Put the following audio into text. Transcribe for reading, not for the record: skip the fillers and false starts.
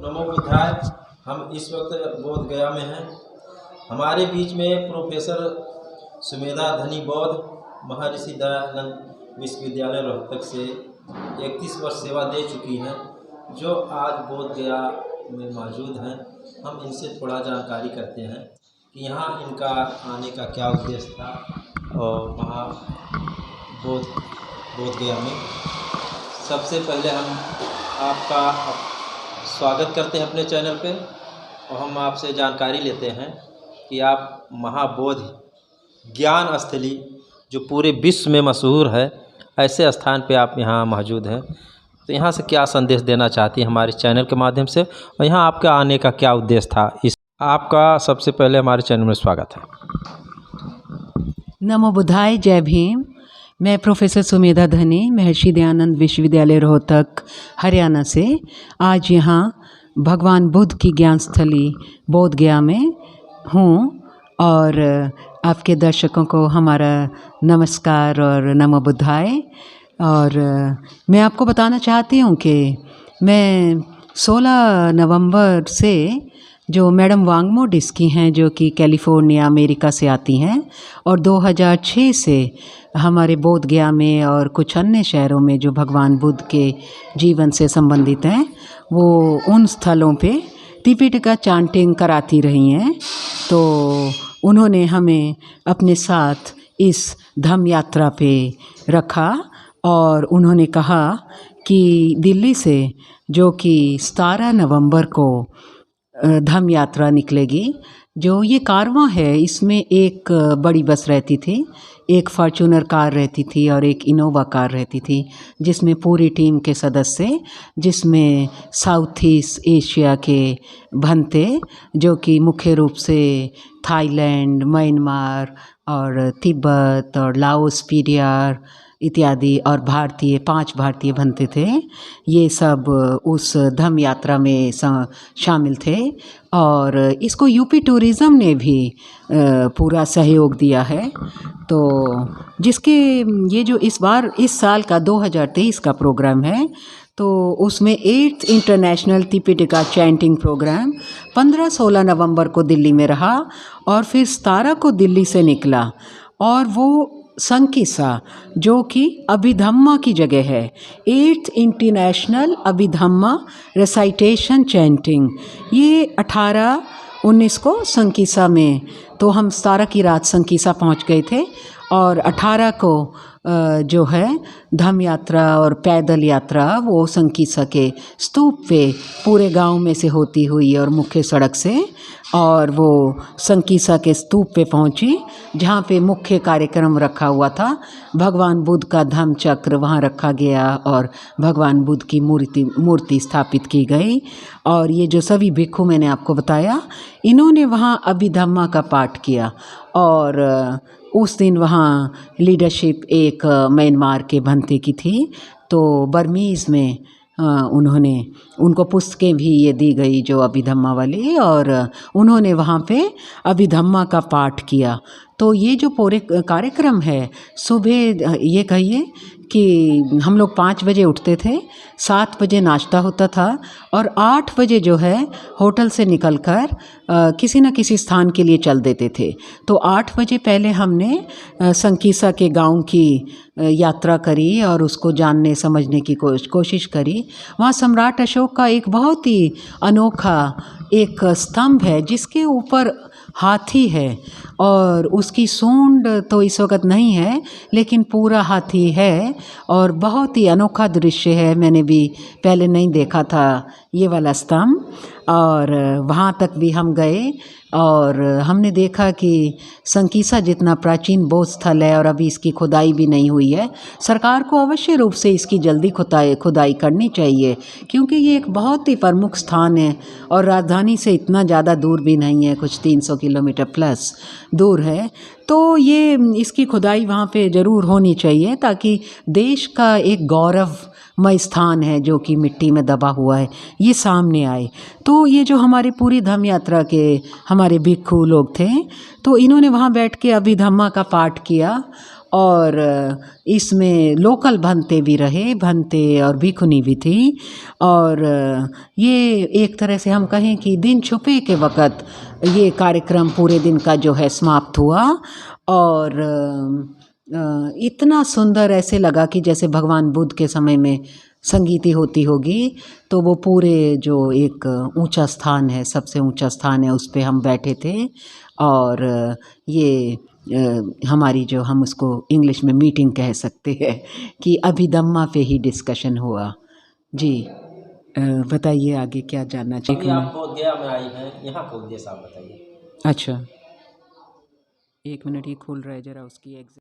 नमो बुद्धाय। हम इस वक्त बोध गया में हैं। हमारे बीच में प्रोफेसर सुमेधा धनी बौद्ध महर्षि दयानंद विश्वविद्यालय रोहतक से 31 वर्ष सेवा दे चुकी हैं, जो आज बोध गया में मौजूद हैं। हम इनसे थोड़ा जानकारी करते हैं कि यहाँ इनका आने का क्या उद्देश्य था और वहाँ बोध गया में। सबसे पहले हम आपका स्वागत करते हैं अपने चैनल पे और हम आपसे जानकारी लेते हैं कि आप महाबोधि ज्ञान स्थली जो पूरे विश्व में मशहूर है, ऐसे स्थान पे आप यहाँ मौजूद हैं। तो यहाँ से क्या संदेश देना चाहती हैं हमारे चैनल के माध्यम से, और यहाँ आपका आने का क्या उद्देश्य था? इस आपका सबसे पहले हमारे चैनल में स्वागत है। नमो बुद्धाय, जय भीम। मैं प्रोफेसर सुमेधा धनी महर्षि दयानंद विश्वविद्यालय रोहतक हरियाणा से आज यहाँ भगवान बुद्ध की ज्ञान स्थली बोध गया में हूँ और आपके दर्शकों को हमारा नमस्कार और नमो बुद्धाय। और मैं आपको बताना चाहती हूँ कि मैं 16 नवंबर से जो मैडम वांगमो डिस्की हैं, जो कि कैलिफोर्निया अमेरिका से आती हैं, और 2006 से हमारे बोध गया में और कुछ अन्य शहरों में जो भगवान बुद्ध के जीवन से संबंधित हैं, वो उन स्थलों पे त्रिपिटका चांटिंग कराती रही हैं। तो उन्होंने हमें अपने साथ इस धम्म यात्रा पे रखा और उन्होंने कहा कि दिल्ली से जो कि 17 नवंबर को धम्म यात्रा निकलेगी। जो ये कारवां है, इसमें एक बड़ी बस रहती थी, एक फॉर्च्यूनर कार रहती थी और एक इनोवा कार रहती थी, जिसमें पूरी टीम के सदस्य, जिसमें साउथ ईस्ट एशिया के भंते, जो कि मुख्य रूप से थाईलैंड, म्यांमार और तिब्बत और लाओस पीरियार इत्यादि, और 5 भारतीय भंते थे। ये सब उस धम्म यात्रा में शामिल थे और इसको यूपी टूरिज़्म ने भी पूरा सहयोग दिया है। तो जिसके ये जो इस साल का 2023 का प्रोग्राम है, तो उसमें 8th international Tripitaka chanting programme 15-16 नवंबर को दिल्ली में रहा और फिर 17 को दिल्ली से निकला, और वो संकीसा जो कि अभिधम्मा की जगह है, 8th इंटरनेशनल अभिधम्मा रेसाइटेशन चैंटिंग, ये 18-19 को संकीसा में। तो हम 17 की रात संकीसा पहुंच गए थे और 18 को जो है धम्म यात्रा और पैदल यात्रा वो संकीसा के स्तूप पे पूरे गांव में से होती हुई और मुख्य सड़क से, और वो संकीसा के स्तूप पे पहुंची, जहाँ पे मुख्य कार्यक्रम रखा हुआ था। भगवान बुद्ध का धम्म चक्र वहाँ रखा गया और भगवान बुद्ध की मूर्ति स्थापित की गई। और ये जो सभी भिक्खु मैंने आपको बताया, इन्होंने वहाँ अभिधम्मा का पाठ किया। और उस दिन वहाँ लीडरशिप एक म्यांमार के भंते की थी, तो बर्मीज़ में उनको पुस्तकें भी ये दी गई जो अभिधम्मा वाली, और उन्होंने वहाँ पे अभिधम्मा का पाठ किया। तो ये जो पूरे कार्यक्रम है, सुबह ये कहिए कि हम लोग 5 बजे उठते थे, 7 बजे नाश्ता होता था और 8 बजे जो है होटल से निकलकर किसी न किसी स्थान के लिए चल देते थे। तो 8 बजे पहले हमने संकीसा के गांव की यात्रा करी और उसको जानने समझने की कोशिश करी। वहाँ सम्राट अशोक का एक बहुत ही अनोखा एक स्तंभ है, जिसके ऊपर हाथी है और उसकी सूंड तो इस वक्त नहीं है, लेकिन पूरा हाथी है और बहुत ही अनोखा दृश्य है। मैंने भी पहले नहीं देखा था ये वाला स्तंभ, और वहाँ तक भी हम गए और हमने देखा कि संकीसा जितना प्राचीन बौद्ध स्थल है और अभी इसकी खुदाई भी नहीं हुई है। सरकार को अवश्य रूप से इसकी जल्दी खुदाई करनी चाहिए, क्योंकि ये एक बहुत ही प्रमुख स्थान है और राजधानी से इतना ज़्यादा दूर भी नहीं है, कुछ 300 किलोमीटर प्लस दूर है। तो ये इसकी खुदाई वहाँ पे ज़रूर होनी चाहिए, ताकि देश का एक गौरवमय स्थान है जो कि मिट्टी में दबा हुआ है, ये सामने आए। तो ये जो हमारी पूरी धम्म यात्रा के हमारे भिक्खु लोग थे, तो इन्होंने वहाँ बैठ के अभिधम्मा का पाठ किया और इसमें लोकल भंते भी रहे, भंते और भिखुनी भी थी। और ये एक तरह से हम कहें कि दिन छुपे के वक़्त ये कार्यक्रम पूरे दिन का जो है समाप्त हुआ। और इतना सुंदर ऐसे लगा कि जैसे भगवान बुद्ध के समय में संगीति होती होगी। तो वो पूरे जो एक ऊंचा स्थान है, सबसे ऊंचा स्थान है, उस पे हम बैठे थे। और ये हमारी जो, हम उसको इंग्लिश में मीटिंग कह सकते हैं, कि अभिधम्मा पे ही डिस्कशन हुआ। जी बताइए आगे क्या जानना अभी चाहिए। आप बोध गया में आई हैं, यहाँ का उद्देश्य आप बताइए। अच्छा, 1 मिनट, ये खोल रहा है ज़रा उसकी एग्ज़ैक्ट।